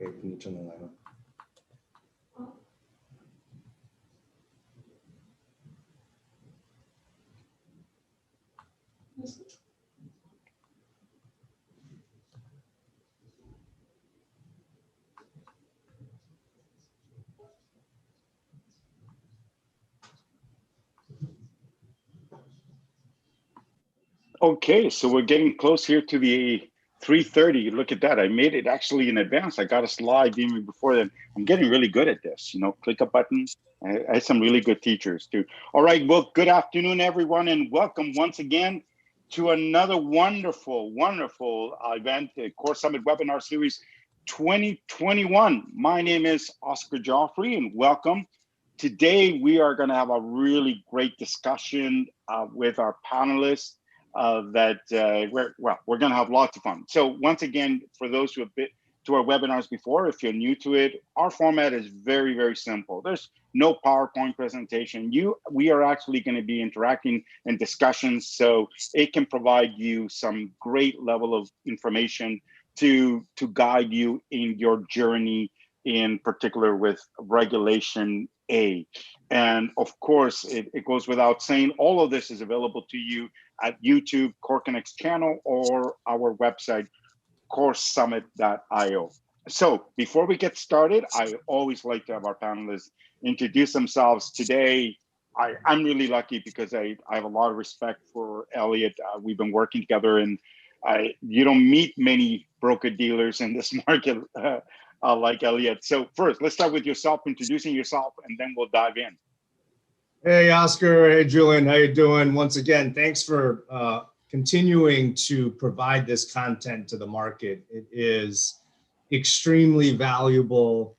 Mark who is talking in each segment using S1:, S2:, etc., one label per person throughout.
S1: Okay, can you turn the light on?
S2: Okay, so we're getting close here to the 3:30. Look at that. I made it actually in advance. I got a slide even before then. I'm getting really good at this. Click a button. I had some really good teachers too. All right, well, good afternoon, everyone, and welcome once again to another wonderful, wonderful event, the KoreSummit Webinar Series 2021. My name is Oscar Joffrey, and welcome. Today, we are going to have a really great discussion with our panelists. We're going to have lots of fun. So once again, for those who have been to our webinars before, if you're new to it, our format is very, very simple. There's no PowerPoint presentation. We are actually going to be interacting in discussions, so it can provide you some great level of information to guide you in your journey, in particular with Regulation A. And of course, it goes without saying, all of this is available to you at YouTube, KoreConnect's channel, or our website, KoreSummit.io. So before we get started, I always like to have our panelists introduce themselves. Today, I'm really lucky because I have a lot of respect for Elliot. We've been working together, and you don't meet many broker dealers in this market like Elliot. So first, let's start with yourself, introducing yourself, and then we'll dive in.
S1: Hey, Oscar. Hey, Julian. How you doing? Once again, thanks for continuing to provide this content to the market. It is extremely valuable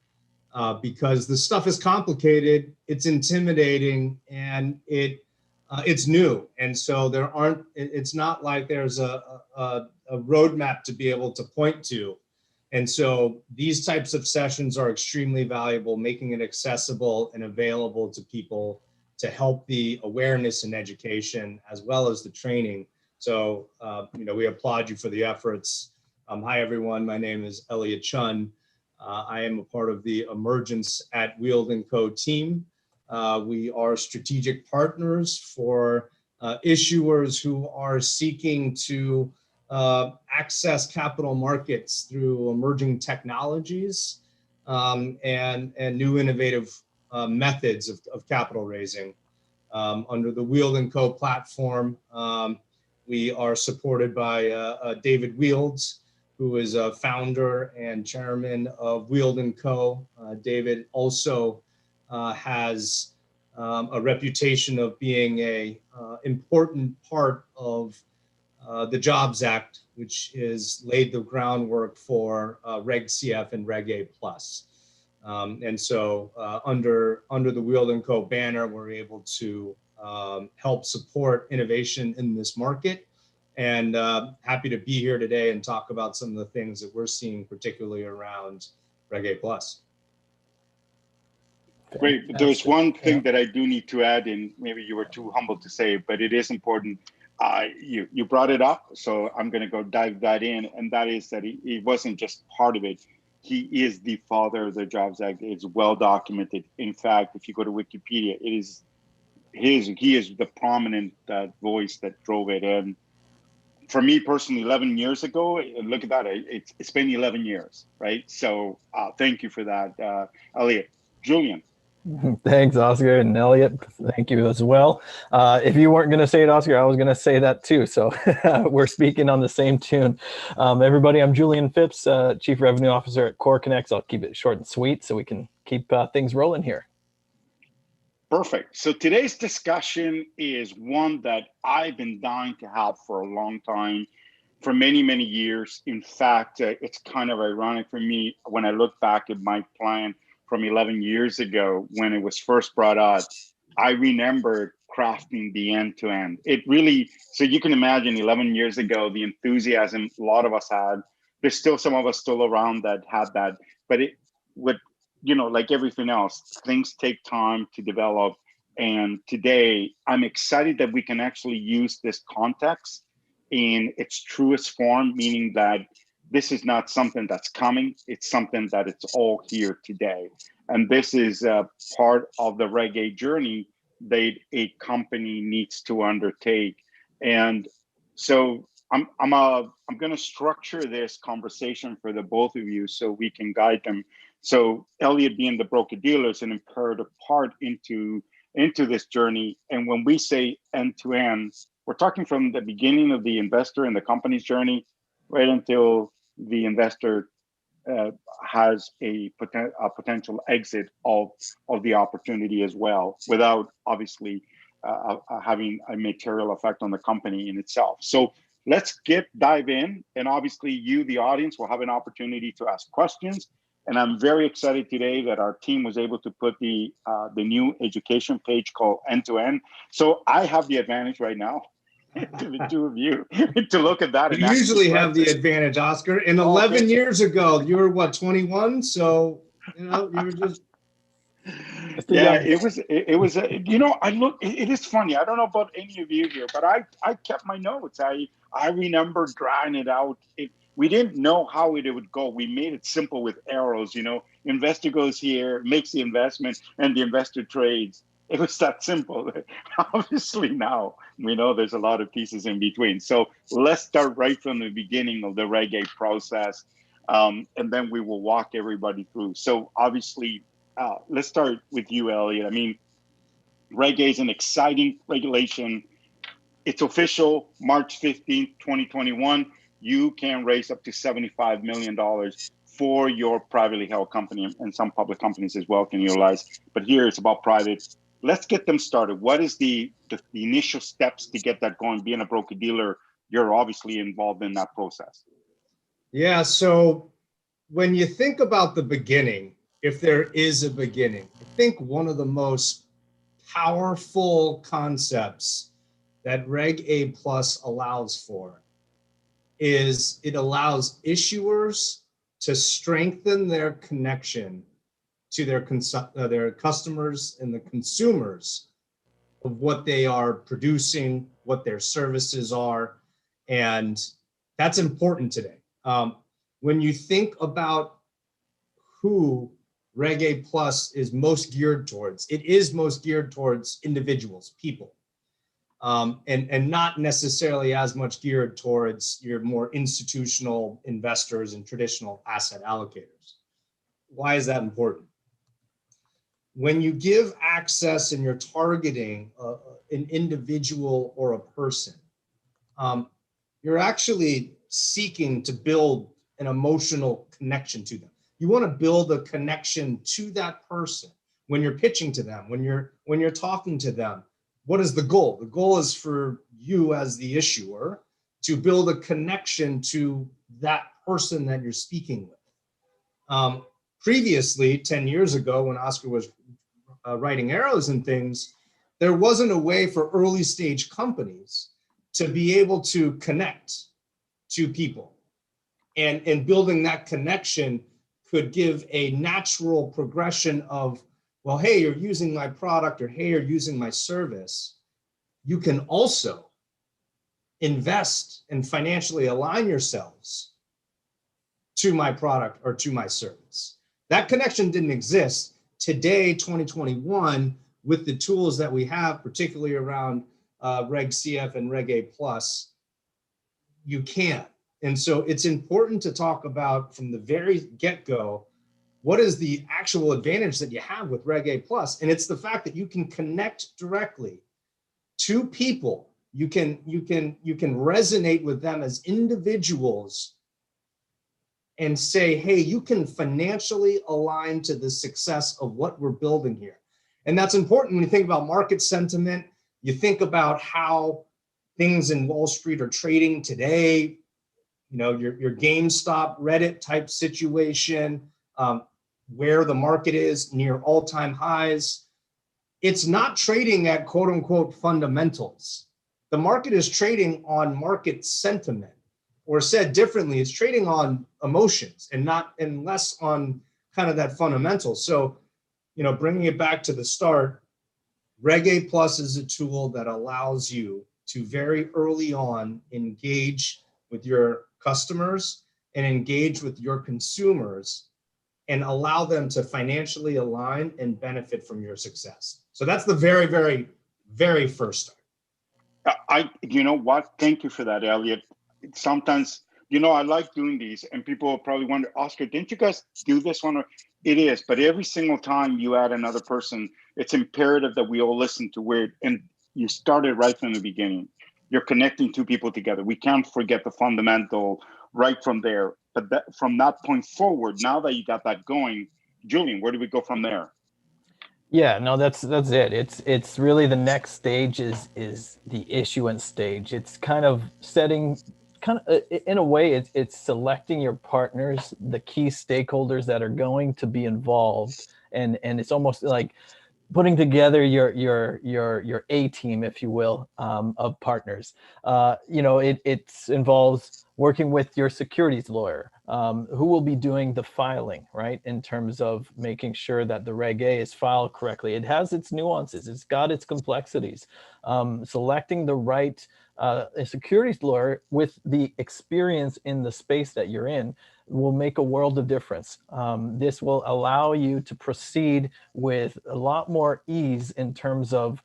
S1: because the stuff is complicated, it's intimidating, and it's new. And so it's not like there's a roadmap to be able to point to. And so these types of sessions are extremely valuable, making it accessible and available to people to help the awareness and education as well as the training. So, we applaud you for the efforts. Hi, everyone. My name is Elliot Chun. I am a part of the Emergence at Wield & Co team. We are strategic partners for issuers who are seeking to access capital markets through emerging technologies and new innovative methods of capital raising. Under the Wield & Co platform, we are supported by David Wields, who is a founder and chairman of Wield & Co. David also has a reputation of being an important part of the Jobs Act, which is laid the groundwork for Reg CF and RegA Plus. And so under the Wield & Co banner, we're able to help support innovation in this market. And happy to be here today and talk about some of the things that we're seeing, particularly around RegA Plus.
S2: Great. There's one thing that I do need to add, and maybe you were too humble to say, but it is important. You brought it up, so I'm going to go dive that in, and that is that he wasn't just part of it. He is the father of the Jobs Act. It's well documented. In fact, if you go to Wikipedia, he is the prominent voice that drove it. And for me personally, 11 years ago, look at that, it's been 11 years, right? So thank you for that, Elliot. Julian.
S3: Thanks, Oscar, and Elliot. Thank you as well. If you weren't going to say it, Oscar, I was going to say that too. So we're speaking on the same tune. Everybody, I'm Julian Phipps, Chief Revenue Officer at KoreConnect. I'll keep it short and sweet so we can keep things rolling here.
S2: Perfect. So today's discussion is one that I've been dying to have for a long time, for many, many years. In fact, it's kind of ironic for me when I look back at my plan from 11 years ago when it was first brought out. I remember crafting the end-to-end. It really, so you can imagine 11 years ago, the enthusiasm a lot of us had. There's still some of us still around that had that, but it would, like everything else, things take time to develop. And today, I'm excited that we can actually use this context in its truest form, meaning that this is not something that's coming. It's something that it's all here today. And this is part of the RegA journey that a company needs to undertake. And so I'm going to structure this conversation for the both of you so we can guide them. So Elliot, being the broker dealer, is an imperative part into this journey. And when we say end to end, we're talking from the beginning of the investor and the company's journey right until the investor has a potential exit of the opportunity as well, without obviously having a material effect on the company in itself. So let's dive in, and obviously you, the audience, will have an opportunity to ask questions. And I'm very excited today that our team was able to put the new education page called End to End. So I have the advantage right now to the two of you to look at that.
S1: You usually have the advantage, Oscar. And 11 years ago, you were what, 21? So, you know, you were just.
S2: Yeah, it was, you know, it is funny. I don't know about any of you here, but I kept my notes. I remember drawing it out. We didn't know how it would go. We made it simple with arrows, you know, investor goes here, makes the investment, and the investor trades. It was that simple. Obviously now we know there's a lot of pieces in between. So let's start right from the beginning of the RegA process. And then we will walk everybody through. So obviously, let's start with you, Elliot. I mean, RegA is an exciting regulation. It's official March 15th, 2021. You can raise up to $75 million for your privately held company, and some public companies as well can utilize. But here it's about private. Let's get them started. What is the initial steps to get that going? Being a broker dealer, you're obviously involved in that process.
S1: Yeah, so when you think about the beginning, if there is a beginning, I think one of the most powerful concepts that Reg A Plus allows for is it allows issuers to strengthen their connection to their customers and the consumers of what they are producing, what their services are, and that's important today. When you think about who Reg A Plus is most geared towards, it is most geared towards individuals, people, and not necessarily as much geared towards your more institutional investors and traditional asset allocators. Why is that important? When you give access and you're targeting an individual or a person, you're actually seeking to build an emotional connection to them. You want to build a connection to that person when you're pitching to them, when you're talking to them. What is the goal? The goal is for you as the issuer to build a connection to that person that you're speaking with. Previously, 10 years ago, when Oscar was writing arrows and things, there wasn't a way for early stage companies to be able to connect to people. And building that connection could give a natural progression of, well, hey, you're using my product, or hey, you're using my service. You can also invest and financially align yourselves to my product or to my service. That connection didn't exist. Today, 2021, with the tools that we have, particularly around Reg CF and Reg A Plus, you can. And so it's important to talk about from the very get-go, what is the actual advantage that you have with Reg A Plus? And it's the fact that you can connect directly to people. You can resonate with them as individuals and say, hey, you can financially align to the success of what we're building here. And that's important when you think about market sentiment. You think about how things in Wall Street are trading today, you know, your GameStop, Reddit type situation, where the market is near all-time highs. It's not trading at quote unquote fundamentals. The market is trading on market sentiment, or said differently, it's trading on emotions and less on kind of that fundamental. So, you know, bringing it back to the start, Reg A Plus is a tool that allows you to very early on engage with your customers and engage with your consumers and allow them to financially align and benefit from your success. So that's the very, very, very first start.
S2: You know what? Thank you for that, Elliot. Sometimes, I like doing these, and people will probably wonder, Oscar, didn't you guys do this one? It is, but every single time you add another person, it's imperative that we all listen to it. And you started right from the beginning. You're connecting two people together. We can't forget the fundamental right from there. But from that point forward, now that you got that going, Julian, where do we go from there?
S3: Yeah, no, that's it. It's really the next stage is the issuance stage. It's kind of setting, in a way, it's selecting your partners, the key stakeholders that are going to be involved, and it's almost like putting together your A team, if you will, of partners. It involves working with your securities lawyer, who will be doing the filing, right? In terms of making sure that the Reg A is filed correctly. It has its nuances. It's got its complexities. Selecting the right a securities lawyer with the experience in the space that you're in will make a world of difference. This will allow you to proceed with a lot more ease in terms of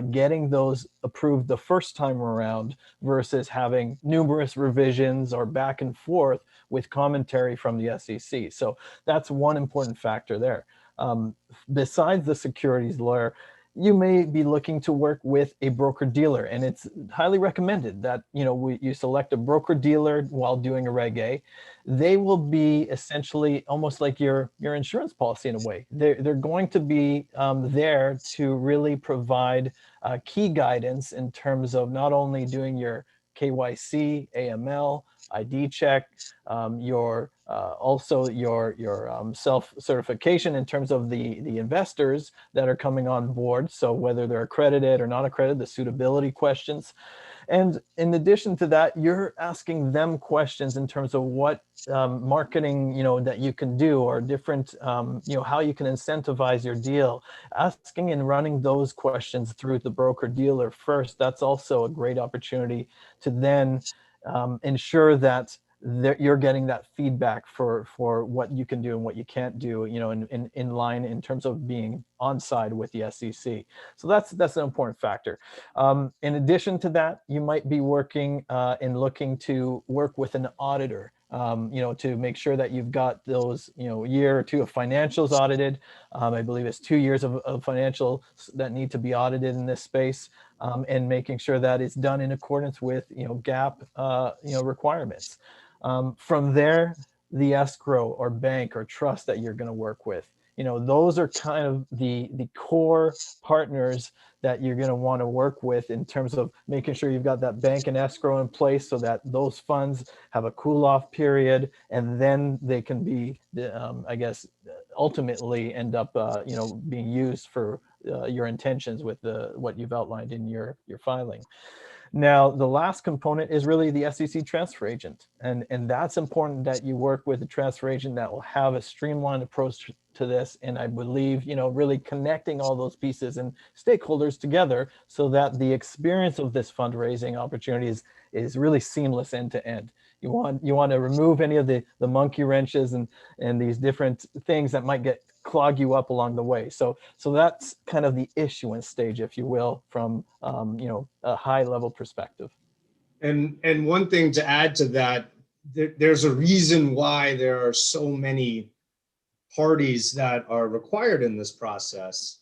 S3: getting those approved the first time around versus having numerous revisions or back and forth with commentary from the SEC. So that's one important factor there. Besides the securities lawyer, you may be looking to work with a broker dealer, and it's highly recommended that you select a broker dealer while doing a Reg A. They will be essentially almost like your insurance policy in a way. They're going to be there to really provide key guidance in terms of not only doing your KYC, AML, ID check, also your self-certification in terms of the investors that are coming on board. So whether they're accredited or not accredited, the suitability questions. And in addition to that, you're asking them questions in terms of what marketing, that you can do, or different, how you can incentivize your deal. Asking and running those questions through the broker dealer first, that's also a great opportunity to then ensure that you're getting that feedback for what you can do and what you can't do, in line in terms of being on side with the SEC. So that's an important factor. In addition to that, you might be working and looking to work with an auditor, to make sure that you've got those, year or two of financials audited. I believe it's 2 years of financials that need to be audited in this space, and making sure that it's done in accordance with, GAAP, requirements. From there, the escrow or bank or trust that you're going to work with, those are kind of the core partners that you're going to want to work with in terms of making sure you've got that bank and escrow in place so that those funds have a cool off period, and then they can be, ultimately end up, being used for your intentions with what you've outlined in your filing. Now, the last component is really the SEC transfer agent. And that's important that you work with a transfer agent that will have a streamlined approach to this. And I believe, really connecting all those pieces and stakeholders together so that the experience of this fundraising opportunity is really seamless end to end. You want to remove any of the monkey wrenches and these different things that might clog you up along the way. So that's kind of the issuance stage, if you will, from a high level perspective.
S1: And one thing to add to that, there's a reason why there are so many parties that are required in this process,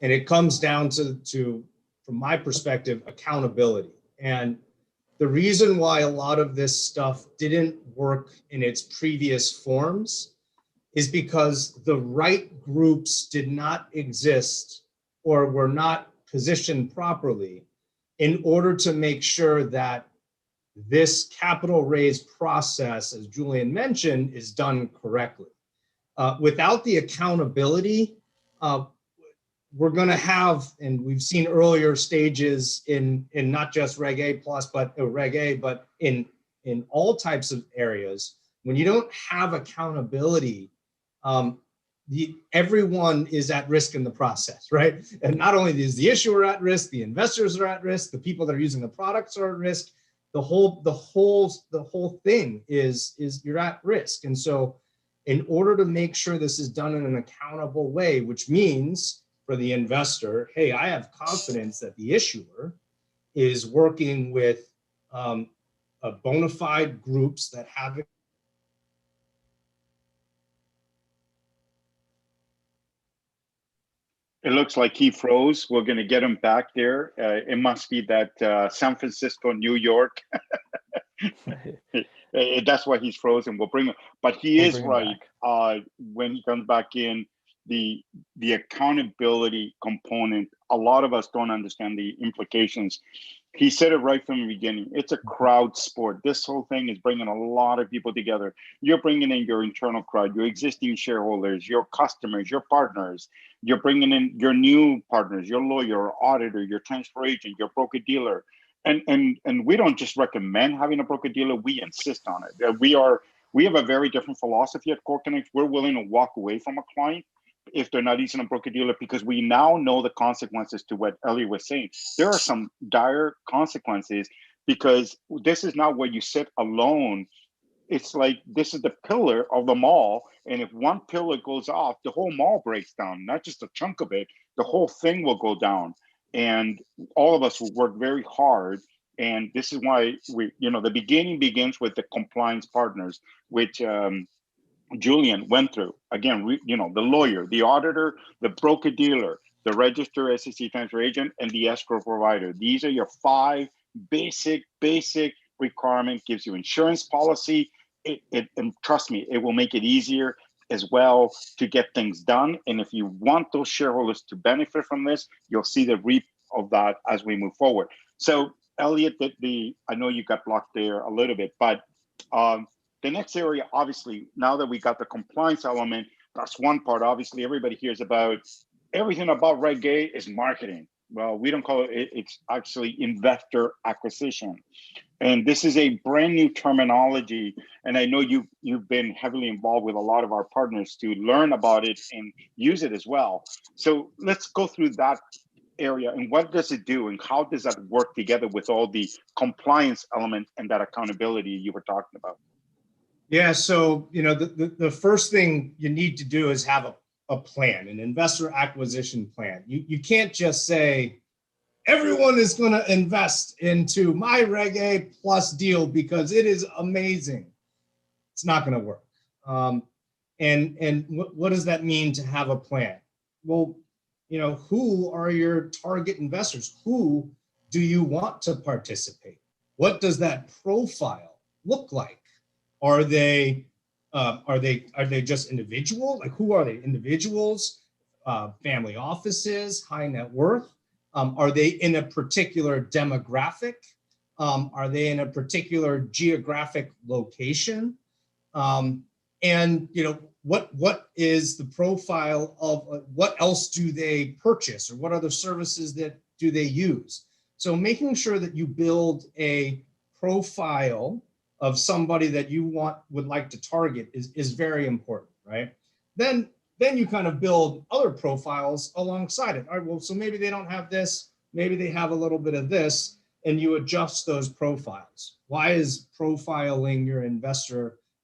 S1: and it comes down to from my perspective, accountability. And the reason why a lot of this stuff didn't work in its previous forms is because the right groups did not exist or were not positioned properly in order to make sure that this capital raise process, as Julian mentioned, is done correctly. Without the accountability, we're going to have, and we've seen earlier stages in not just Reg A plus, but Reg A, but in all types of areas, when you don't have accountability, everyone is at risk in the process, right? And not only is the issuer at risk, the investors are at risk, the people that are using the products are at risk, whole thing is you're at risk. And so in order to make sure this is done in an accountable way, which means for the investor, hey, I have confidence that the issuer is working with bona fide groups that have.
S2: It looks like he froze. We're going to get him back there. It must be that San Francisco, New York. That's why he's frozen. We'll bring him. But he is right. When he comes back in, the accountability component, a lot of us don't understand the implications. He said it right from the beginning. It's a crowd sport. This whole thing is bringing a lot of people together. You're bringing in your internal crowd, your existing shareholders, your customers, your partners. You're bringing in your new partners, your lawyer, your auditor, your transfer agent, your broker dealer. And we don't just recommend having a broker dealer, we insist on it. We have a very different philosophy at KoreConnect. We're willing to walk away from a client if they're not using a broker dealer, because we now know the consequences to what Elliot was saying. There are some dire consequences, because this is not where you sit alone. It's like, this is the pillar of the mall. And if one pillar goes off, the whole mall breaks down, not just a chunk of it, the whole thing will go down. And all of us will work very hard. And this is why the beginning begins with the compliance partners, which Julian went through. Again, the lawyer, the auditor, the broker dealer, the registered SEC transfer agent, and the escrow provider. These are your 5 basic requirements. Gives you insurance policy. And trust me, it will make it easier as well to get things done. And if you want those shareholders to benefit from this, you'll see the reap of that as we move forward. So Elliot, I know you got blocked there a little bit, but the next area, obviously, now that we got the compliance element, that's one part. Obviously, everybody hears about everything about RegA is marketing. Well, we don't call it, it's actually investor acquisition. And this is a brand new terminology. And I know you've been heavily involved with a lot of our partners to learn about it and use it as well. So let's go through that area and what does it do and how does that work together with all the compliance element and that accountability you were talking about?
S1: Yeah, so the first thing you need to do is have a plan, an investor acquisition plan. You can't just say, everyone is going to invest into my RegA Plus deal because it is amazing. It's not going to work. And what does that mean to have a plan? Well, who are your target investors? Who do you want to participate? What does that profile look like? Are they just individual? Like, who are they? Individuals, family offices, high net worth? Are they in a particular demographic? Are they in a particular geographic location? And what is the profile of what else do they purchase, or what other services do they use? So making sure that you build a profile of somebody that you would like to target is very important, right? Then you kind of build other profiles alongside it. All right, well, so maybe they don't have this, maybe they have a little bit of this, and you adjust those profiles. Why is profiling your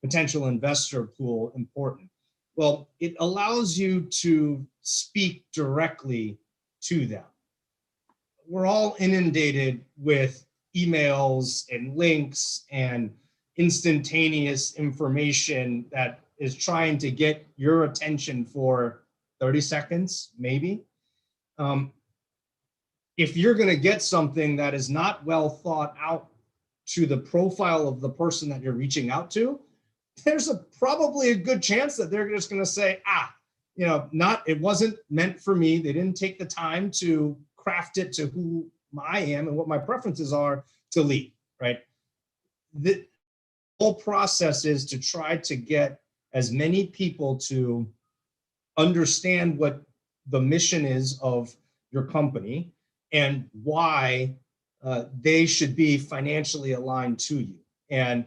S1: potential investor pool important? Well, it allows you to speak directly to them. We're all inundated with emails and links and instantaneous information that is trying to get your attention for 30 seconds, maybe. If you're going to get something that is not well thought out to the profile of the person that you're reaching out to, there's probably a good chance that they're just going to say, it wasn't meant for me. They didn't take the time to craft it to who I am and what my preferences are to lead, right? The whole process is to try to get as many people to understand what the mission is of your company and why they should be financially aligned to you. And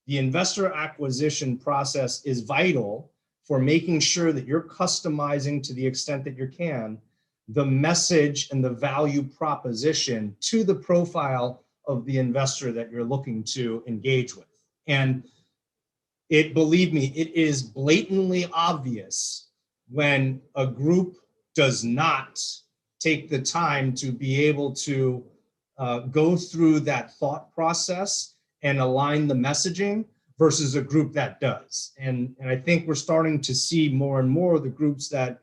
S1: the investor acquisition process is vital for making sure that you're customizing, to the extent that you can, the message and the value proposition to the profile of the investor that you're looking to engage with. And believe me, it is blatantly obvious when a group does not take the time to be able to go through that thought process and align the messaging versus a group that does. And I think we're starting to see more and more of the groups that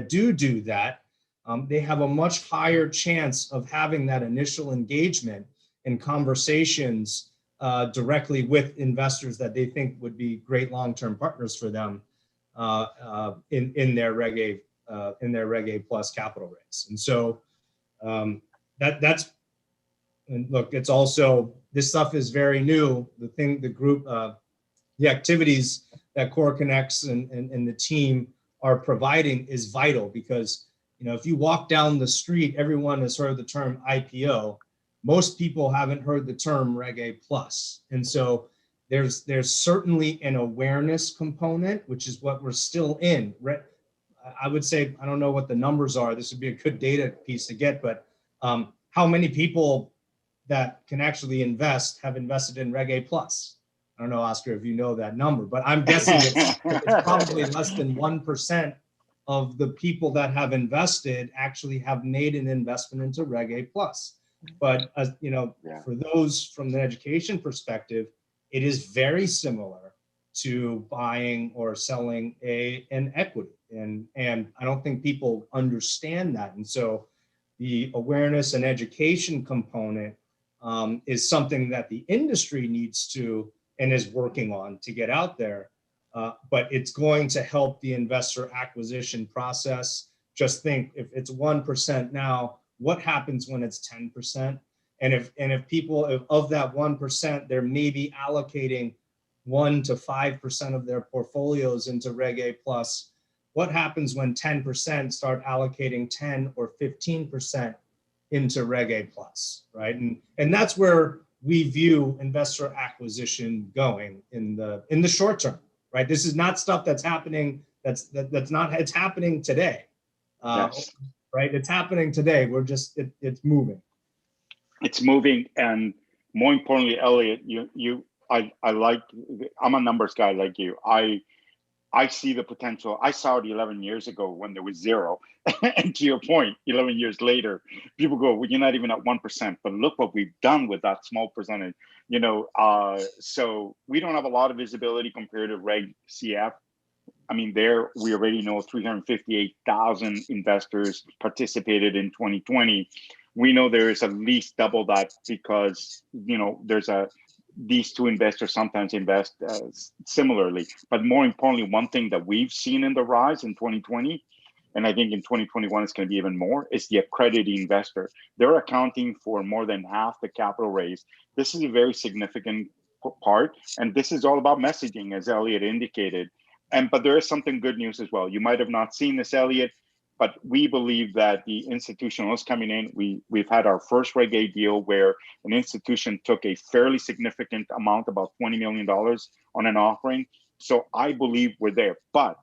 S1: do that. They have a much higher chance of having that initial engagement and conversations directly with investors that they think would be great long-term partners for them in their RegA Plus capital raise. And so that's, and look, it's also, this stuff is very new. The activities that KoreConnects and the team are providing is vital, because if you walk down the street, everyone has heard the term IPO. Most people haven't heard the term RegA Plus. And so there's certainly an awareness component, which is what we're still in. I would say, I don't know what the numbers are. This would be a good data piece to get, but how many people that can actually invest have invested in RegA Plus? I don't know, Oscar, if you know that number, but I'm guessing it's probably less than 1% of the people that have invested actually have made an investment into RegA Plus. But for those from the education perspective, it is very similar to buying or selling an equity, and I don't think people understand that. And so the awareness and education component is something that the industry needs to and is working on to get out there. But it's going to help the investor acquisition process. Just think, if it's 1% now, what happens when it's 10%? And if people, of that 1%, they're maybe allocating 1 to 5% of their portfolios into RegA Plus, what happens when 10% start allocating 10 or 15% into RegA Plus, right? And that's where we view investor acquisition going in the short term, right? This is not stuff that's happening. It's happening today,
S2: Yes.
S1: right? It's happening today. It's moving.
S2: It's moving, and more importantly, Elliot, I'm a numbers guy like you. I see the potential. I saw it 11 years ago when there was zero. And to your point, 11 years later, people go, well, you're not even at 1%, but look what we've done with that small percentage, so we don't have a lot of visibility compared to Reg CF. I mean, there we already know 358,000 investors participated in 2020. We know there is at least double that, because, these two investors sometimes invest similarly. But more importantly, one thing that we've seen in the rise in 2020, and I think in 2021 it's going to be even more, is the accredited investor. They're accounting for more than half the capital raise. This is a very significant part, and this is all about messaging, as Elliot indicated. But there is something good news as well. You might have not seen this, Elliot, but we believe that the institutionals coming in, we've had our first RegA deal where an institution took a fairly significant amount, about $20 million on an offering. So I believe we're there. But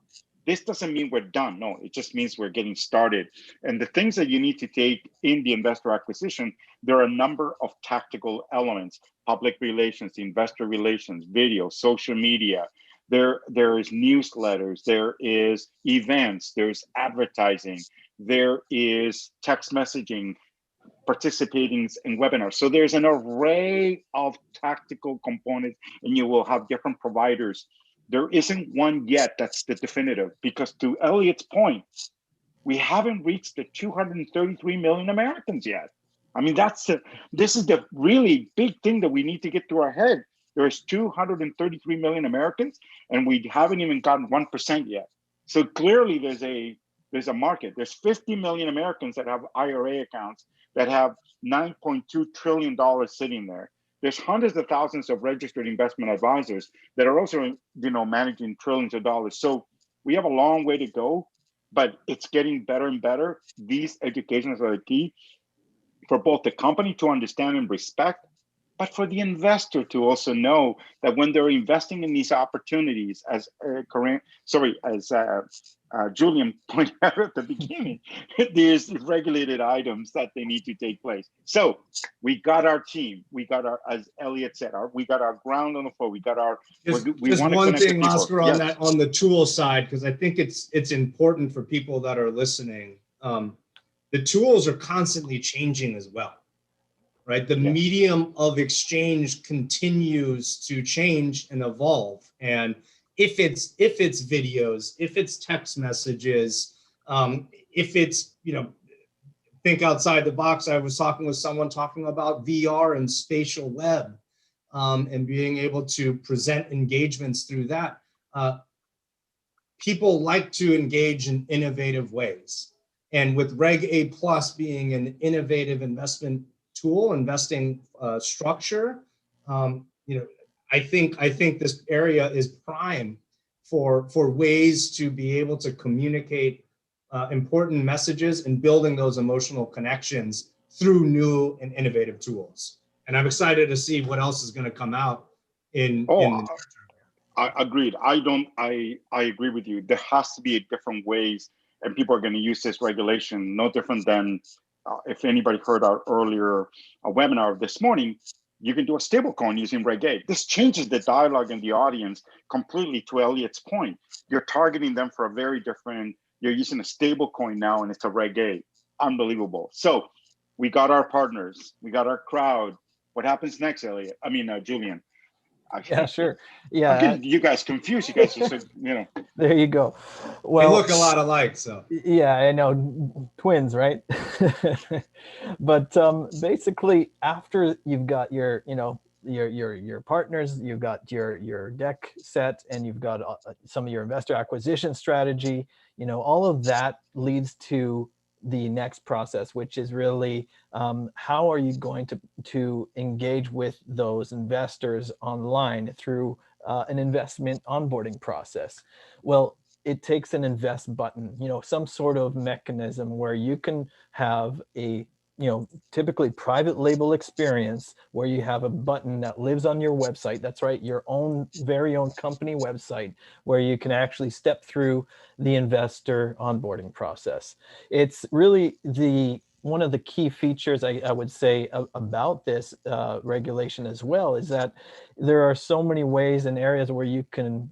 S2: this doesn't mean we're done. No, it just means we're getting started. And the things that you need to take in the investor acquisition, there are a number of tactical elements: public relations, investor relations, video, social media. There is newsletters, there is events, there's advertising, there is text messaging, participating in webinars. So there's an array of tactical components, and you will have different providers. There isn't one yet that's the definitive, because to Elliot's point, we haven't reached the 233 million Americans yet. I mean, this is the really big thing that we need to get through our head. There's 233 million Americans, and we haven't even gotten 1% yet. So clearly there's a market. There's 50 million Americans that have IRA accounts that have $9.2 trillion sitting there. There's hundreds of thousands of registered investment advisors that are also, managing trillions of dollars. So we have a long way to go, but it's getting better and better. These educations are the key for both the company to understand and respect, but for the investor to also know that when they're investing in these opportunities, as Julian pointed out at the beginning, there's regulated items that they need to take place. So we got our team, we got our, as Elliot said, we got our ground on the floor, we got our.
S1: Just
S2: want to
S1: one
S2: connect
S1: thing,
S2: with people.
S1: Oscar, on that, on the tool side, because I think it's important for people that are listening. The tools are constantly changing as well, right? The medium of exchange continues to change and evolve. And if it's videos, if it's text messages, if it's, think outside the box. I was talking with someone talking about VR and spatial web, and being able to present engagements through that. People like to engage in innovative ways. And with RegA Plus being an innovative investment tool, investing structure, I think this area is prime for ways to be able to communicate important messages and building those emotional connections through new and innovative tools. And I'm excited to see what else is going to come out in the near term.
S2: I agreed. I agree with you. There has to be different ways, and people are going to use this regulation no different than if anybody heard our earlier webinar this morning. You can do a stablecoin using RegA. This changes the dialogue in the audience completely. To Elliot's point, you're targeting them for a very different. You're using a stablecoin now, and it's a RegA. Unbelievable. So we got our partners, we got our crowd. What happens next, Elliot? I mean, Julian.
S3: Yeah, sure. Yeah,
S2: I'm getting you guys confused. You guys just,
S3: There you go. Well,
S1: they look a lot alike, so.
S3: Yeah, I know, twins, right? But basically, after you've got your, your partners, you've got your deck set, and you've got some of your investor acquisition strategy. All of that leads to the next process, which is really how are you going to engage with those investors online through an investment onboarding process. Well, it takes an invest button, some sort of mechanism where you can have a typically private label experience where you have a button that lives on your website. That's right, your own very own company website, where you can actually step through the investor onboarding process. It's really one of the key features I would say about this regulation as well is that there are so many ways and areas where you can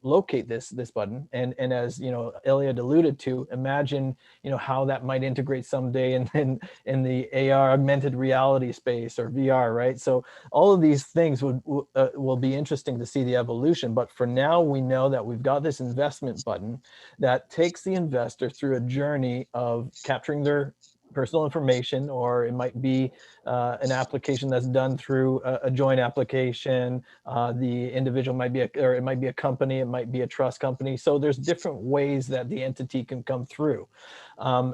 S3: locate this button. And as Elliot alluded to, imagine how that might integrate someday in the AR, augmented reality space, or VR, right? So all of these things will be interesting to see the evolution. But for now, we know that we've got this investment button that takes the investor through a journey of capturing their personal information, or it might be an application that's done through a joint application. The individual might be it might be a company, it might be a trust company. So there's different ways that the entity can come through.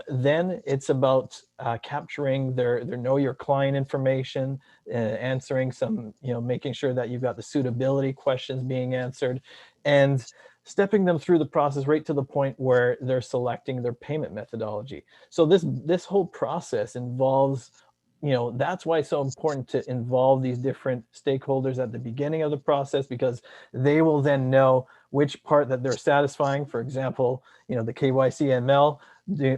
S3: Then it's about capturing their know your client information, answering some, making sure that you've got the suitability questions being answered, and stepping them through the process right to the point where they're selecting their payment methodology. So this whole process involves, that's why it's so important to involve these different stakeholders at the beginning of the process, because they will then know which part that they're satisfying. For example, the KYC ML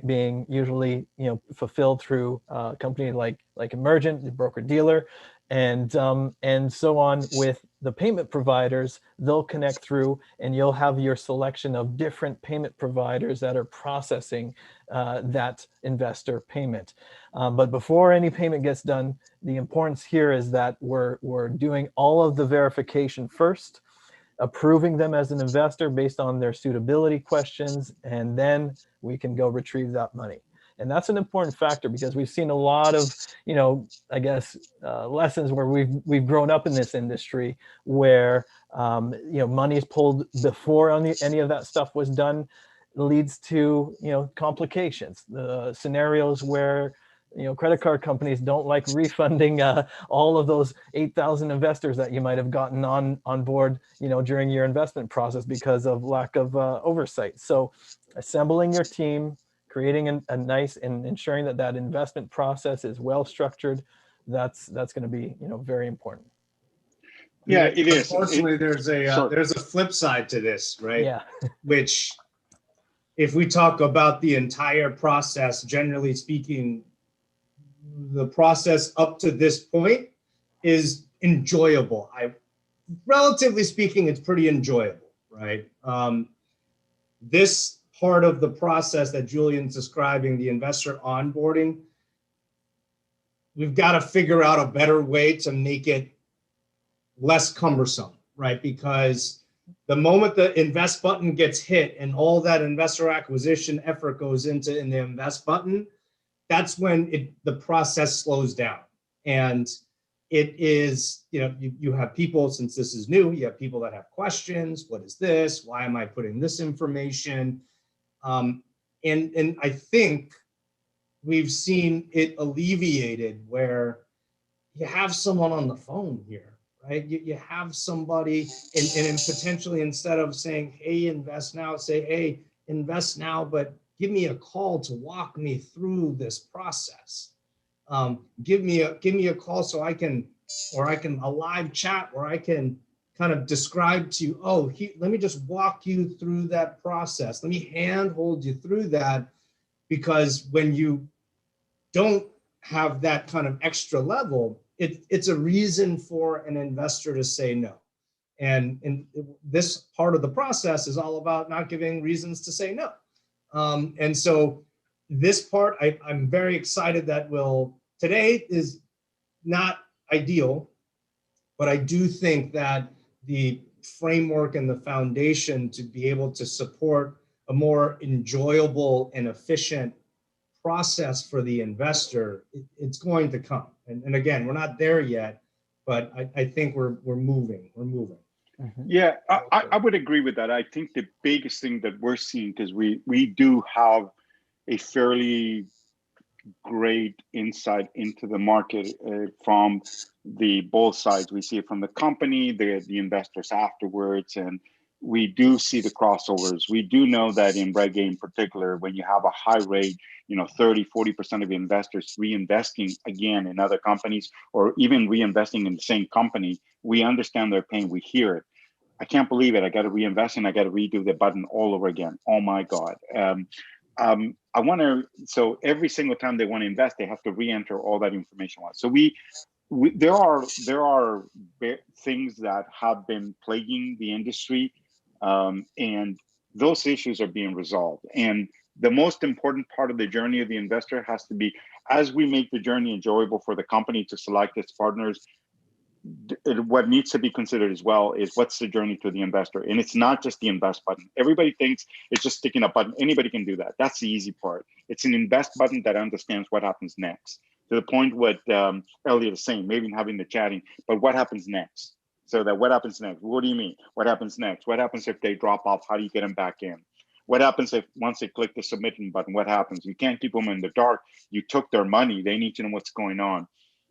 S3: being usually, fulfilled through a company like Emergent, the broker-dealer, and so on with the payment providers. They'll connect through, and you'll have your selection of different payment providers that are processing that investor payment. But before any payment gets done, the importance here is that we're doing all of the verification first, approving them as an investor based on their suitability questions, and then we can go retrieve that money. And that's an important factor, because we've seen a lot of, I guess, lessons where we've grown up in this industry where, money is pulled before any of that stuff was done, leads to, complications. The scenarios where, credit card companies don't like refunding all of those 8,000 investors that you might have gotten on board, during your investment process because of lack of oversight. So assembling your team, creating a nice and ensuring that investment process is well structured, that's going to be, very important.
S2: Yeah, it is.
S1: Unfortunately, there's a flip side to this, right?
S3: Yeah.
S1: Which, if we talk about the entire process, generally speaking, the process up to this point is enjoyable. Relatively speaking, it's pretty enjoyable, right? This part of the process that Julian's describing, the investor onboarding, we've got to figure out a better way to make it less cumbersome, right? Because the moment the invest button gets hit and all that investor acquisition effort goes into in the invest button, that's when the process slows down. And it is, you have people, since this is new, you have people that have questions. What is this? Why am I putting this information? And I think we've seen it alleviated where you have someone on the phone here, right? You have somebody, and potentially instead of saying, hey, invest now, say, hey, invest now, but give me a call to walk me through this process. Give me a call so I can a live chat where I can kind of describe to you, let me just walk you through that process. Let me handhold you through that, because when you don't have that kind of extra level, it's a reason for an investor to say no. And this part of the process is all about not giving reasons to say no. And so this part, I'm very excited that today is not ideal, but I do think that the framework and the foundation to be able to support a more enjoyable and efficient process for the investor, it's going to come. And again, we're not there yet, but I think we're moving.
S3: Mm-hmm.
S2: Yeah, I would agree with that. I think the biggest thing that we're seeing, because we do have a fairly great insight into the market from the both sides. We see it from the company, the investors afterwards, and we do see the crossovers. We do know that in RegA in particular, when you have a high rate, 30-40% of investors reinvesting again in other companies, or even reinvesting in the same company, we understand their pain. We hear it. I can't believe it. I got to reinvest and I got to redo the button all over again. Oh my God. So every single time they want to invest, they have to re-enter all that information once. So there are things that have been plaguing the industry, and those issues are being resolved. And the most important part of the journey of the investor has to be, as we make the journey enjoyable for the company to select its partners, what needs to be considered as well is what's the journey to the investor. And it's not just the invest button. Everybody thinks it's just sticking a button. Anybody can do that. That's the easy part. It's an invest button that understands what happens next. To the point what Elliot is saying, maybe having the chatting, but what happens next? So that what happens next? What do you mean? What happens next? What happens if they drop off? How do you get them back in? What happens if once they click the submitting button, what happens? You can't keep them in the dark. You took their money. They need to know what's going on.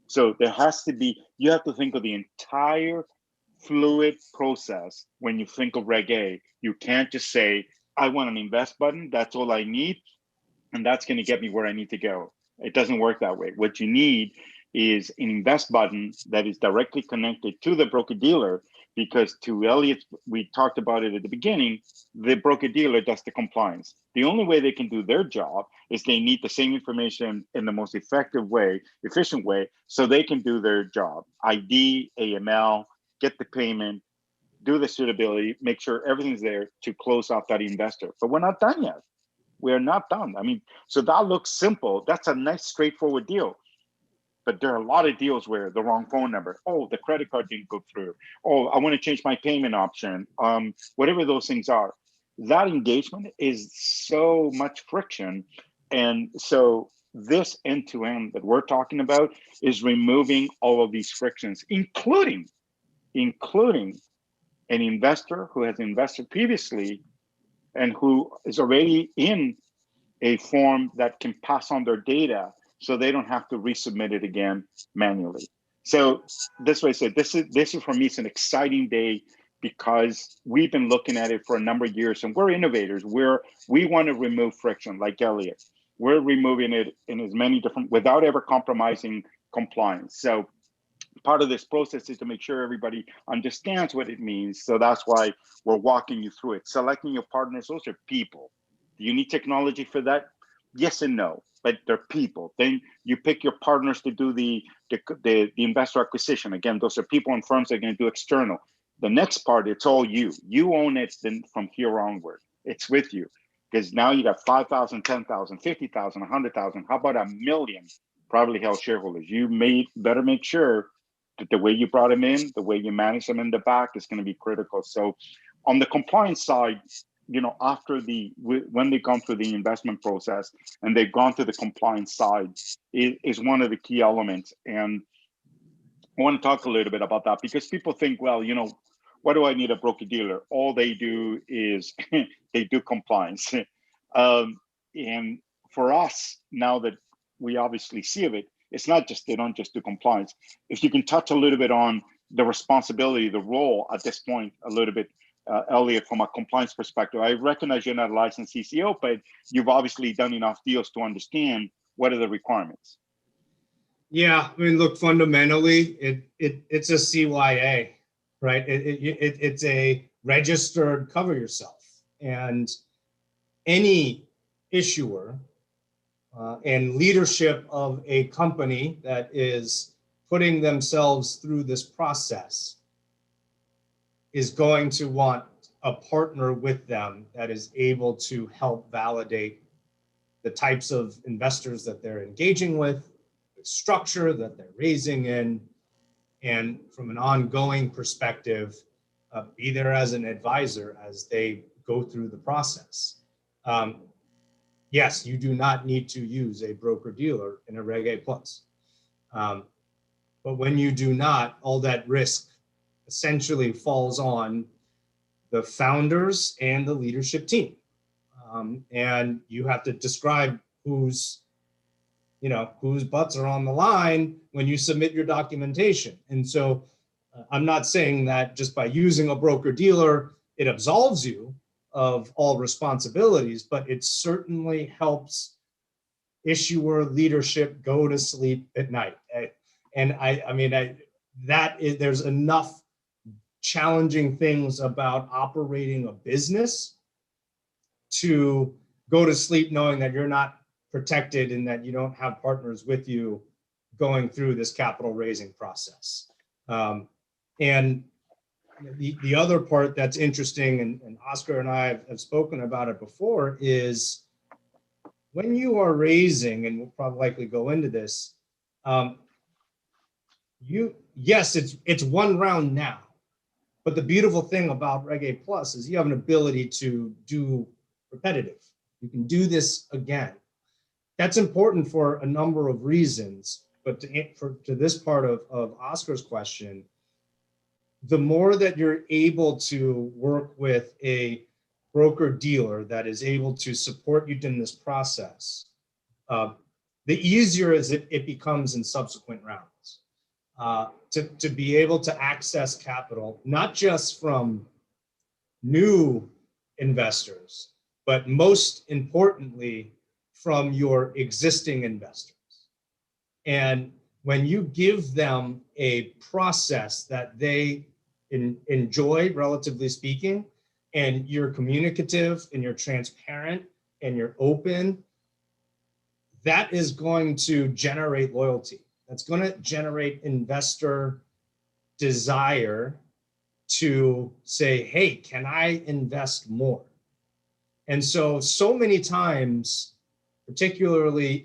S2: So there has to be, you have to think of the entire fluid process when you think of RegA. You can't just say, I want an invest button. That's all I need. And that's going to get me where I need to go. It doesn't work that way. What you need is an invest button that is directly connected to the broker dealer, because to Elliot, we talked about it at the beginning, the broker dealer does the compliance. The only way they can do their job is they need the same information in the most effective way, efficient way, so they can do their job. ID, AML, get the payment, do the suitability, make sure everything's there to close off that investor. But we're not done yet. We're not done. I mean, so that looks simple. That's a nice, straightforward deal. But there are a lot of deals where the wrong phone number, oh, the credit card didn't go through, oh, I want to change my payment option, whatever those things are. That engagement is so much friction. And so this end-to-end that we're talking about is removing all of these frictions, including an investor who has invested previously and who is already in a form that can pass on their data so they don't have to resubmit it again manually. So this way I said, this is for me, it's an exciting day because we've been looking at it for a number of years and we're innovators. We want to remove friction like Elliot. We're removing it in as many different, without ever compromising compliance. So part of this process is to make sure everybody understands what it means. So that's why we're walking you through it. Selecting your partners, those are people. Do you need technology for that? Yes and no, but they're people. Then you pick your partners to do the investor acquisition. Again, those are people and firms that are going to do external. The next part, it's all you. You own it then from here onward. It's with you. Because now you got 5,000, 10,000, 50,000, 100,000. How about 1 million privately held shareholders? You better make sure that the way you brought them in, the way you manage them in the back is going to be critical. So on the compliance side, after when they've gone through the investment process and they've gone to the compliance side is one of the key elements. And I want to talk a little bit about that because people think, well, what do I need a broker dealer? All they do is they do compliance. And for us, now that we obviously see of it, it's not just, they don't just do compliance. If you can touch a little bit on the responsibility, the role at this point, a little bit, Elliot, from a compliance perspective. I recognize you're not a licensed CCO, but you've obviously done enough deals to understand what are the requirements.
S1: Yeah, I mean, look, fundamentally, it's a CYA, right? It's a registered cover yourself, and any issuer and leadership of a company that is putting themselves through this process is going to want a partner with them that is able to help validate the types of investors that they're engaging with, the structure that they're raising in, and from an ongoing perspective, be there as an advisor as they go through the process. Yes, you do not need to use a broker dealer in a Reg A plus. But when you do not, all that risk essentially falls on the founders and the leadership team. And you have to describe whose butts are on the line when you submit your documentation. And so I'm not saying that just by using a broker dealer, it absolves you of all responsibilities, but it certainly helps issuer leadership go to sleep at night. And there's enough challenging things about operating a business to go to sleep knowing that you're not protected and that you don't have partners with you going through this capital raising process. And the other part that's interesting, and Oscar and I have spoken about it before, is when you are raising, and we'll probably likely go into this, yes, it's one round now, but the beautiful thing about Reg A Plus is you have an ability to do repetitive. You can do this again. That's important for a number of reasons, but to this part of Oscar's question, the more that you're able to work with a broker dealer that is able to support you in this process, the easier as it becomes in subsequent rounds. To be able to access capital, not just from new investors, but most importantly, from your existing investors. And when you give them a process that they enjoy, relatively speaking, and you're communicative and you're transparent and you're open, that is going to generate loyalty. That's going to generate investor desire to say, hey, can I invest more? And so many times, particularly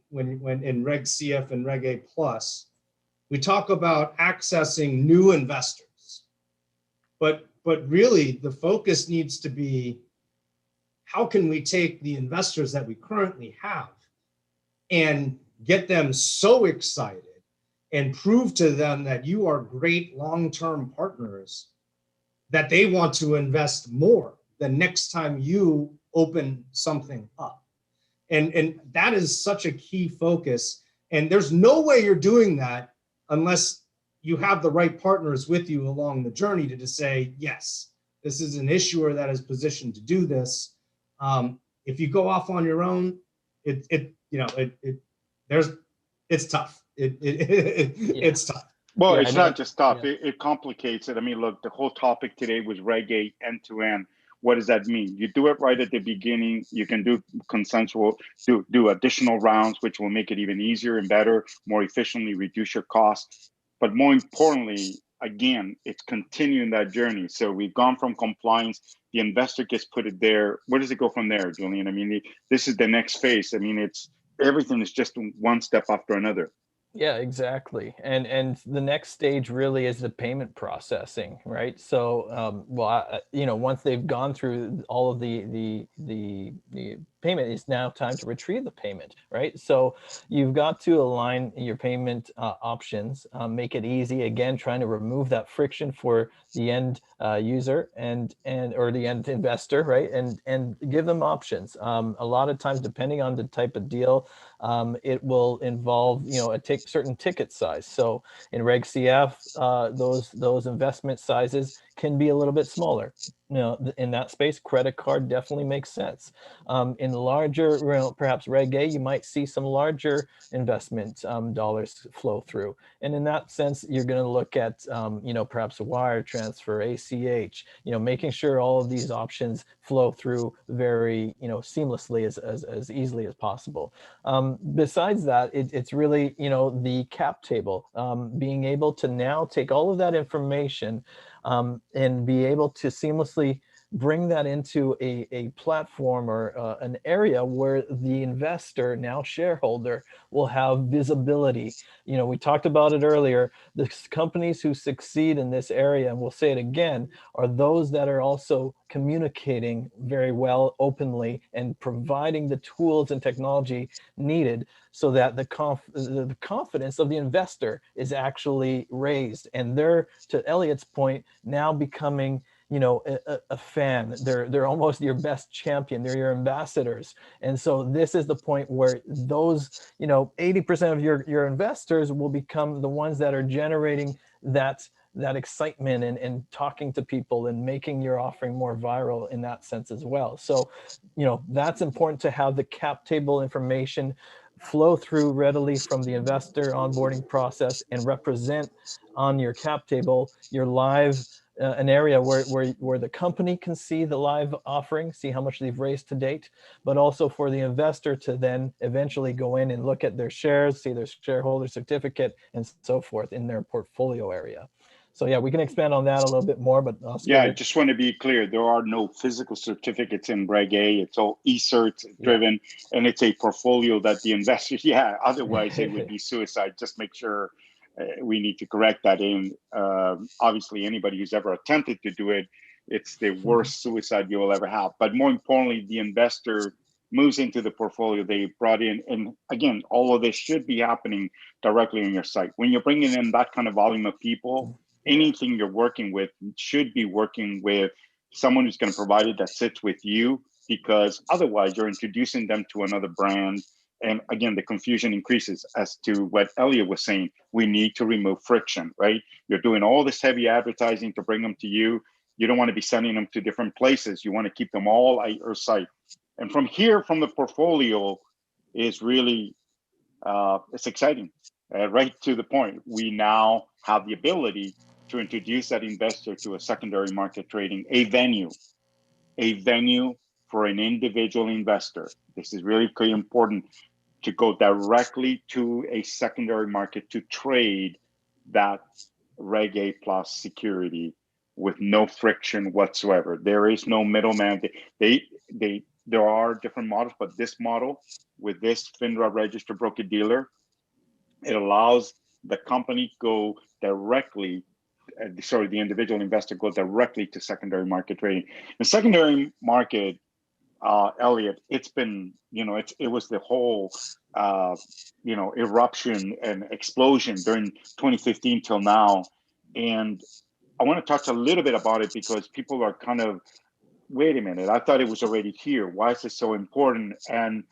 S1: when in Reg CF and Reg A Plus, we talk about accessing new investors. But really the focus needs to be, how can we take the investors that we currently have and get them so excited and prove to them that you are great long-term partners that they want to invest more the next time you open something up. And that is such a key focus. And there's no way you're doing that unless you have the right partners with you along the journey to just say, yes, this is an issuer that is positioned to do this. If you go off on your own, it's tough. it's tough.
S2: Well,
S3: Yeah,
S2: it's not just tough.
S3: yeah.
S2: It complicates it. I mean, look, the whole topic today was RegA end to end. What does that mean? You do it right at the beginning. You can do consensual, do additional rounds, which will make it even easier and better, more efficiently, reduce your costs. But more importantly, again, it's continuing that journey. So we've gone from compliance. The investor gets put it there. Where does it go from there, Julian? I mean, this is the next phase. I mean, it's everything is just one step after another.
S3: Yeah, exactly. And the next stage really is the payment processing, right? So, once they've gone through all of the payment, it's now time to retrieve the payment, right? So you've got to align your payment options, make it easy. Again, trying to remove that friction for the end user and or the end investor, right? And give them options. A lot of times, depending on the type of deal, it will involve, a certain ticket size. So in Reg CF, those investment sizes can be a little bit smaller. In that space, credit card definitely makes sense. In larger, perhaps Reg A, you might see some larger investment dollars flow through. And in that sense, you're going to look at, perhaps a wire transfer, ACH, making sure all of these options flow through very, seamlessly as easily as possible. Besides that, it's really, the cap table, being able to now take all of that information and be able to seamlessly bring that into a platform or an area where the investor, now shareholder, will have visibility. We talked about it earlier. The companies who succeed in this area, and we'll say it again, are those that are also communicating very well openly and providing the tools and technology needed so that the confidence of the investor is actually raised. And they're, to Elliot's point, now becoming a fan. They're almost your best champion. They're your ambassadors. And so this is the point where those 80% of your investors will become the ones that are generating that excitement and talking to people and making your offering more viral in that sense as well. So that's important to have the cap table information flow through readily from the investor onboarding process and represent on your cap table your live an area where the company can see the live offering, see how much they've raised to date, but also for the investor to then eventually go in and look at their shares, see their shareholder certificate, and so forth in their portfolio area. So yeah, we can expand on that a little bit more, but Oscar,
S2: yeah, I just want to be clear. There are no physical certificates in Reg A. It's all e-cert driven, and it's a portfolio that the investors, otherwise it would be suicide. Just make sure we need to correct that. Obviously, anybody who's ever attempted to do it, it's the worst suicide you will ever have. But more importantly, the investor moves into the portfolio they brought in. And again, all of this should be happening directly on your site. When you're bringing in that kind of volume of people, anything you're working with should be working with someone who's going to provide it that sits with you, because otherwise you're introducing them to another brand. And again, the confusion increases. As to what Elliot was saying, we need to remove friction, right? You're doing all this heavy advertising to bring them to you. You don't want to be sending them to different places. You want to keep them all at your site. And from here, from the portfolio, is really, it's exciting. Right to the point. We now have the ability to introduce that investor to a secondary market trading, a venue for an individual investor. This is really important, to go directly to a secondary market to trade that Reg A plus security with no friction whatsoever. There is no middleman. There are different models, but this model with this FINRA registered broker dealer, it allows the company go directly, the individual investor go directly to secondary market trading. The secondary market, Elliot, it's been, it was the whole, eruption and explosion during 2015 till now. And I want to touch a little bit about it because people are kind of, wait a minute, I thought it was already here. Why is this so important? And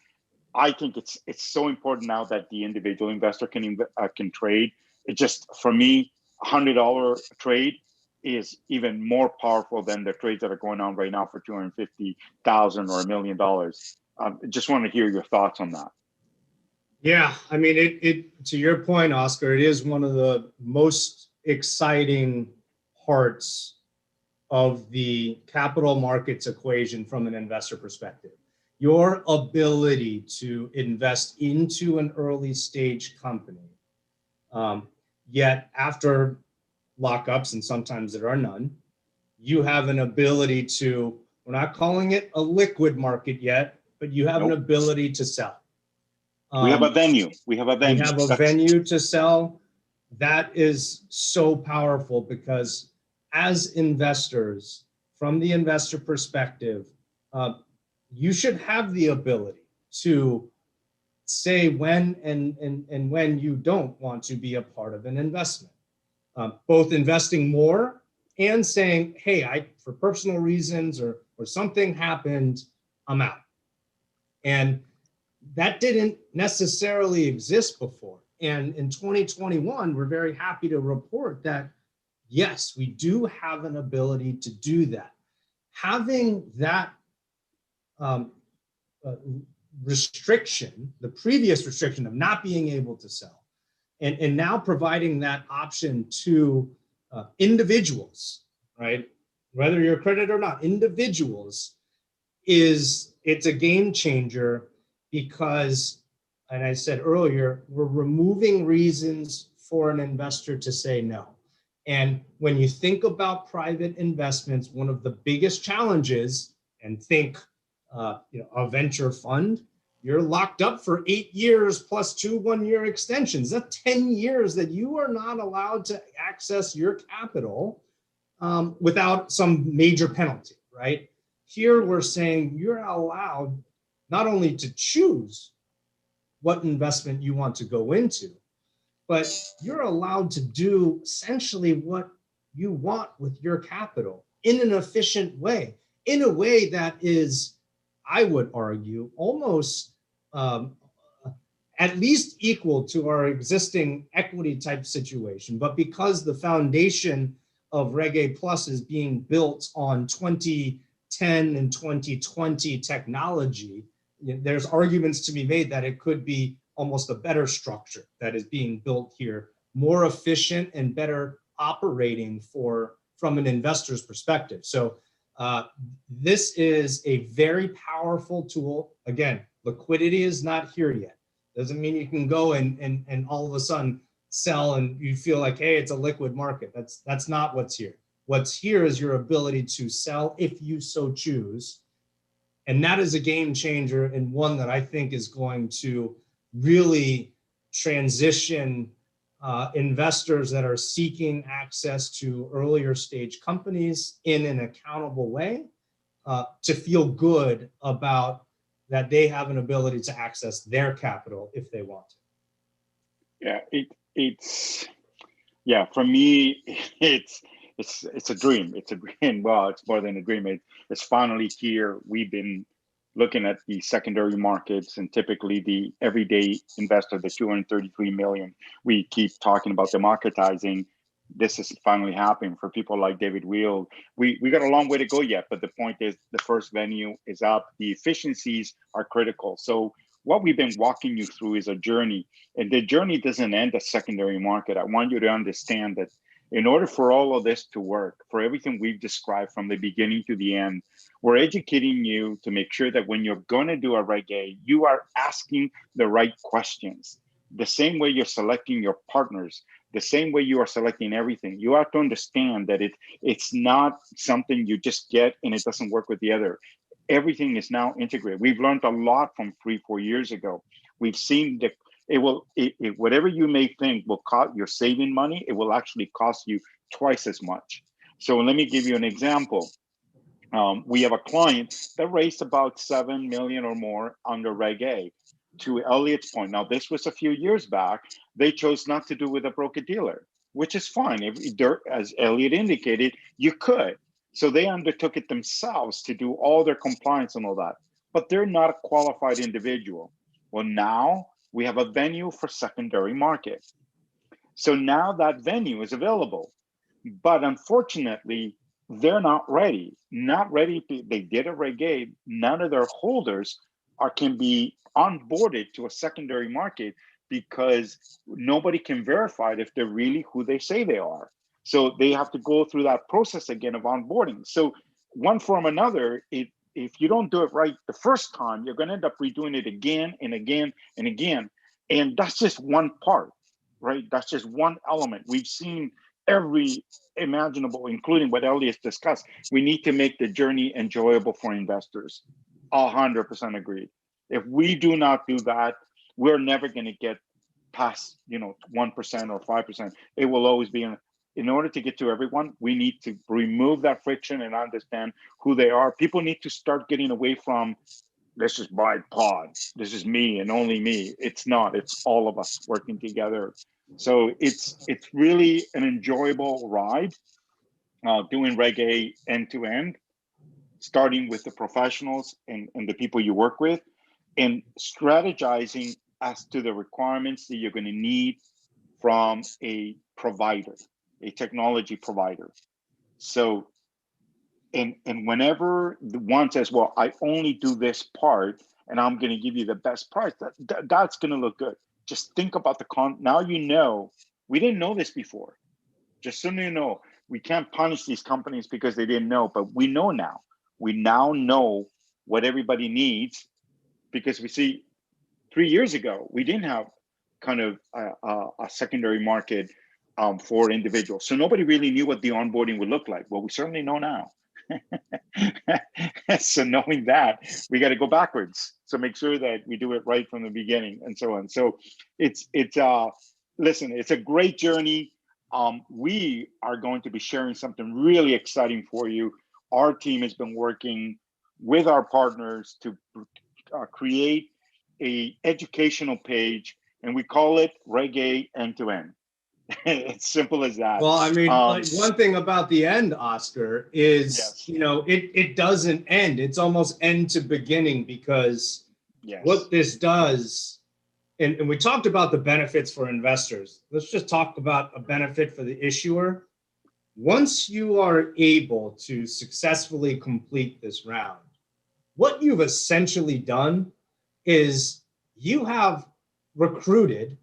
S2: I think it's so important now that the individual investor can trade. It just, for me, $100 trade is even more powerful than the trades that are going on right now for $250,000 or $1 million. Just want to hear your thoughts on that.
S1: Yeah, I mean, it to your point, Oscar, it is one of the most exciting parts of the capital markets equation from an investor perspective. Your ability to invest into an early stage company, yet after lockups, and sometimes there are none, you have an ability to, we're not calling it a liquid market yet, but you have an
S2: Nope.
S1: ability to sell.
S2: We have a venue. We have a venue.
S1: We have a venue to sell. That is so powerful because as investors, from the investor perspective, you should have the ability to say when and when you don't want to be a part of an investment. Both investing more and saying, hey, for personal reasons or something happened, I'm out. And that didn't necessarily exist before. And in 2021, we're very happy to report that, yes, we do have an ability to do that. Having that restriction, the previous restriction of not being able to sell, and now providing that option to individuals, right? Whether you're accredited or not, individuals, it's a game changer because, and I said earlier, we're removing reasons for an investor to say no. And when you think about private investments, one of the biggest challenges, and think a venture fund, you're locked up for 8 years plus 2 1-year extensions. That's 10 years that you are not allowed to access your capital without some major penalty, right? Here we're saying you're allowed not only to choose what investment you want to go into, but you're allowed to do essentially what you want with your capital in an efficient way, in a way that is, I would argue, almost at least equal to our existing equity type situation. But because the foundation of RegA Plus is being built on 2010 and 2020 technology, there's arguments to be made that it could be almost a better structure that is being built here, more efficient and better operating from an investor's perspective. So this is a very powerful tool. Again, liquidity is not here yet. Doesn't mean you can go and all of a sudden sell and you feel like, hey, it's a liquid market. That's not what's here. What's here is your ability to sell if you so choose. And that is a game changer, and one that I think is going to really transition investors that are seeking access to earlier stage companies in an accountable way to feel good about that they have an ability to access their capital if they want to.
S2: Yeah, for me, it's a dream. It's a dream. Well, it's more than a dream. It's finally here. We've been looking at the secondary markets, and typically the everyday investor, the 233 million, we keep talking about democratizing. This is finally happening for people like David Wheel. We got a long way to go yet, but the point is the first venue is up. The efficiencies are critical. So what we've been walking you through is a journey, and the journey doesn't end at secondary market. I want you to understand that in order for all of this to work, for everything we've described from the beginning to the end, we're educating you to make sure that when you're going to do a RegA, you are asking the right questions. The same way you're selecting your partners, the same way you are selecting everything. You have to understand that it's not something you just get and it doesn't work with the other. Everything is now integrated. We've learned a lot from 3-4 years ago. We've seen that whatever you may think will cost you're saving money, it will actually cost you twice as much. So let me give you an example. We have a client that raised about 7 million or more under RegA. To Elliot's point, now this was a few years back, they chose not to do with a broker dealer, which is fine. As Elliot indicated, you could. So they undertook it themselves to do all their compliance and all that, but they're not a qualified individual. Well, now we have a venue for secondary market. So now that venue is available, but unfortunately, they're not ready. They did a RegA. None of their holders can be onboarded to a secondary market because nobody can verify if they're really who they say they are. So they have to go through that process again of onboarding. So one form or another, if you don't do it right the first time, you're going to end up redoing it again and again and again. And that's just one part, right? That's just one element. We've seen every imaginable, including what Elliot discussed. We need to make the journey enjoyable for investors. 100% agreed. If we do not do that, we're never going to get past 1% or 5%. It will always be in order to get to everyone, we need to remove that friction and understand who they are. People need to start getting away from, let's just buy pod. This is me and only me. It's not. It's all of us working together. So it's really an enjoyable ride doing RegA end to end, starting with the professionals and the people you work with, and strategizing as to the requirements that you're going to need from a provider, a technology provider. So, and whenever the one says, well, I only do this part and I'm going to give you the best price, that's going to look good. Just think about now we didn't know this before. Just so you know, we can't punish these companies because they didn't know, but we know now. We now know what everybody needs, because we see 3 years ago, we didn't have kind of a secondary market for individuals. So nobody really knew what the onboarding would look like. Well, we certainly know now. So knowing that, we got to go backwards. So make sure that we do it right from the beginning and so on. So listen, it's a great journey. We are going to be sharing something really exciting for you. Our team has been working with our partners to create a educational page, and we call it RegA End to End. It's simple as that.
S1: Well, I mean, like, one thing about the end, Oscar, is,
S2: yes.
S1: It doesn't end. It's almost end to beginning, because
S2: Yes.
S1: what this does, and we talked about the benefits for investors. Let's just talk about a benefit for the issuer. Once you are able to successfully complete this round, what you've essentially done is you have recruited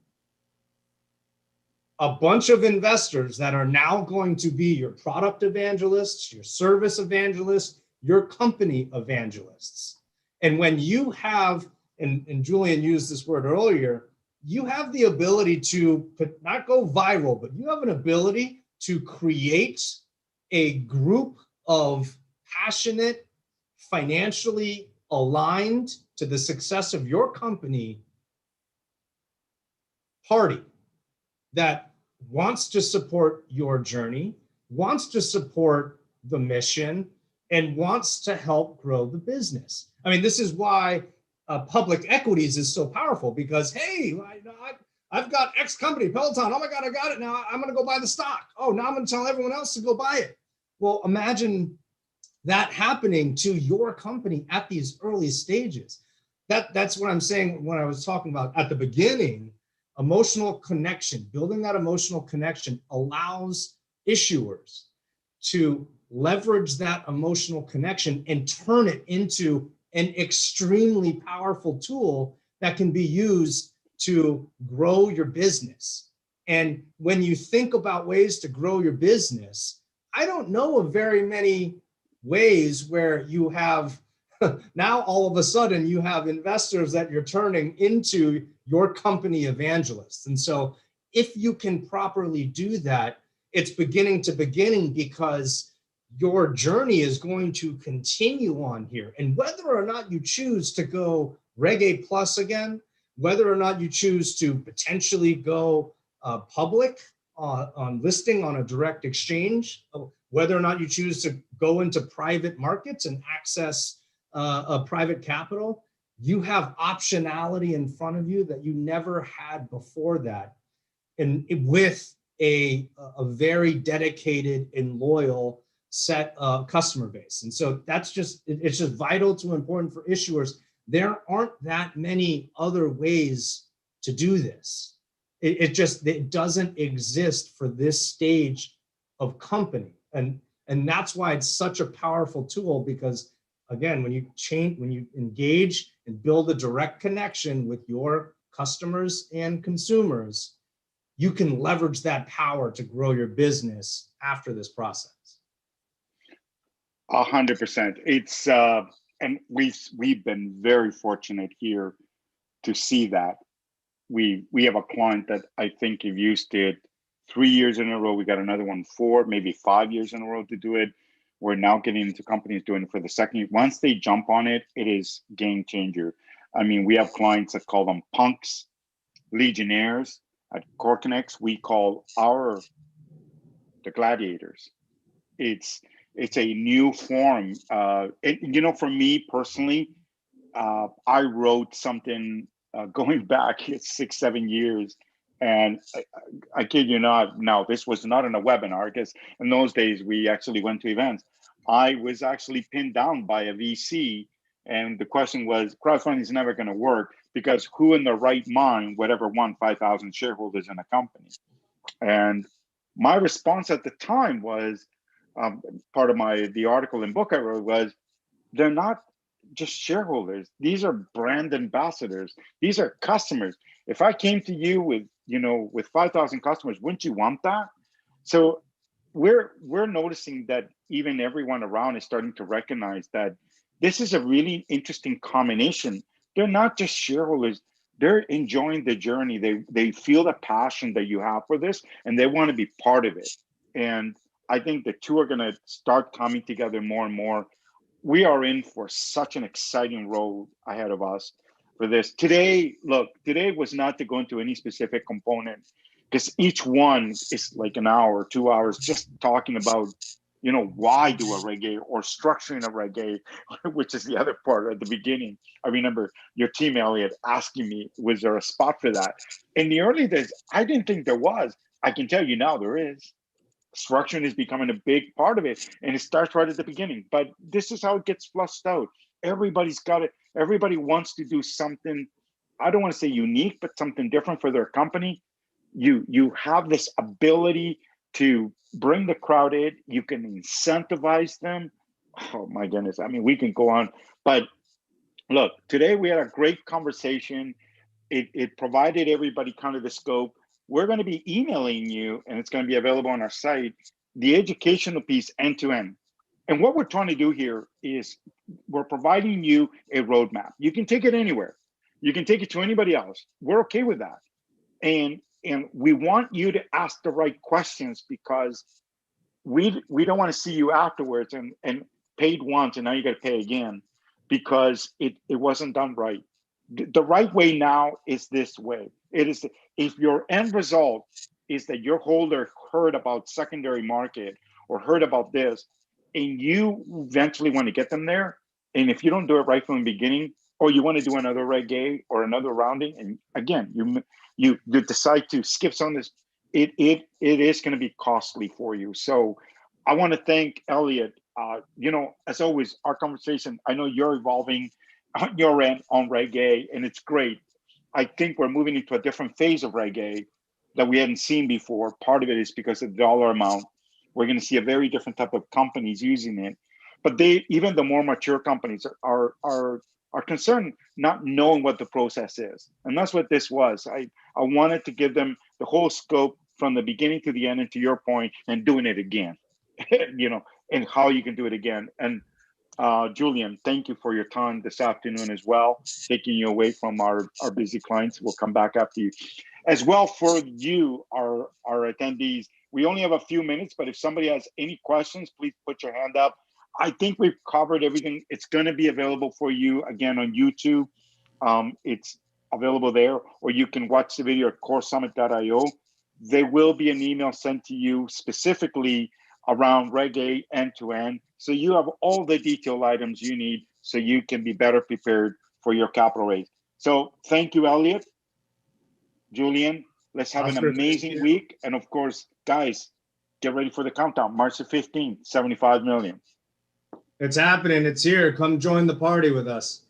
S1: a bunch of investors that are now going to be your product evangelists, your service evangelists, your company evangelists. And when you have, and Julian used this word earlier, you have the ability to not go viral, but you have an ability to create a group of passionate, financially aligned to the success of your company party that wants to support your journey, wants to support the mission, and wants to help grow the business. I mean, this is why public equities is so powerful, because, hey, I've got X company, Peloton. Oh my God, I got it now. I'm going to go buy the stock. Oh, now I'm going to tell everyone else to go buy it. Well, imagine that happening to your company at these early stages. That's what I'm saying when I was talking about at the beginning. Emotional connection, building that emotional connection allows issuers to leverage that emotional connection and turn it into an extremely powerful tool that can be used to grow your business. And when you think about ways to grow your business, I don't know of very many ways where you have now all of a sudden you have investors that you're turning into your company evangelists. And so if you can properly do that, it's beginning to beginning, because your journey is going to continue on here. And whether or not you choose to go RegA Plus again, whether or not you choose to potentially go public on listing on a direct exchange, whether or not you choose to go into private markets and access a private capital, you have optionality in front of you that you never had before that, and with a very dedicated and loyal set of customer base. And so it's just vital to important for issuers. There aren't that many other ways to do this. It doesn't exist for this stage of company. And that's why it's such a powerful tool, because again, when you engage and build a direct connection with your customers and consumers, you can leverage that power to grow your business after this process.
S2: 100%. It's and we've been very fortunate here to see that. We have a client that I think have used it 3 years in a row. We got another one 4, maybe 5 years in a row to do it. We're now getting into companies doing it for the second year. Once they jump on it, it is game changer. I mean, we have clients that call them punks, legionnaires. At CoreConnects, we call the gladiators. It's a new form. For me personally, I wrote something going back 6, 7 years. And I kid you not, now this was not in a webinar, because in those days we actually went to events. I was actually pinned down by a VC, and the question was, crowdfunding is never going to work, because who in their right mind would ever want 5,000 shareholders in a company? And my response at the time was, part of the article and book I wrote was, they're not just shareholders. These are brand ambassadors. These are customers. If I came to you with 5,000 customers, wouldn't you want that? So we're noticing that even everyone around is starting to recognize that this is a really interesting combination. They're not just shareholders. They're enjoying the journey. They feel the passion that you have for this, and they want to be part of it. And I think the two are going to start coming together more and more. We are in for such an exciting road ahead of us for this. Today was not to go into any specific component, because each one is like an hour, 2 hours, just talking about, why do a RegA or structuring a RegA, which is the other part at the beginning. I remember your team, Elliot, asking me, was there a spot for that? In the early days, I didn't think there was. I can tell you now there is. Structuring is becoming a big part of it, and it starts right at the beginning. But this is how it gets flushed out. Everybody's got it. Everybody wants to do something, I don't want to say unique, but something different for their company. You have this ability to bring the crowd in. You can incentivize them. Oh my goodness. I mean, we can go on. But look, today we had a great conversation. It provided everybody kind of the scope. We're going to be emailing you, and it's going to be available on our site, the educational piece end to end. And what we're trying to do here is we're providing you a roadmap. You can take it anywhere. You can take it to anybody else. We're okay with that. And we want you to ask the right questions, because we don't want to see you afterwards and paid once and now you got to pay again, because it wasn't done right. The right way now is this way. It is, if your end result is that your holder heard about secondary market or heard about this, and you eventually want to get them there, and if you don't do it right from the beginning, or you want to do another RegA or another rounding, and again, you decide to skip some of this, it is going to be costly for you. So I want to thank Elliot. As always, our conversation, I know you're evolving on your end on RegA, and it's great. I think we're moving into a different phase of RegA that we hadn't seen before. Part of it is because of the dollar amount. We're going to see a very different type of companies using it. But even the more mature companies are concerned not knowing what the process is. And that's what this was. I wanted to give them the whole scope from the beginning to the end, and to your point, and doing it again, and how you can do it again. And Julian, thank you for your time this afternoon as well, taking you away from our busy clients. We'll come back after you. As well, for you, our attendees, we only have a few minutes, but if somebody has any questions, please put your hand up. I think we've covered everything. It's going to be available for you again on YouTube. It's available there, or you can watch the video at KoreSummit.io. There will be an email sent to you specifically around RegA end to end. So you have all the detailed items you need so you can be better prepared for your capital raise. So thank you, Elliot. Julian, let's have
S1: Oscar,
S2: an amazing week. And of course, guys, get ready for the countdown. March the 15th, 75 million.
S1: It's happening. It's here. Come join the party with us.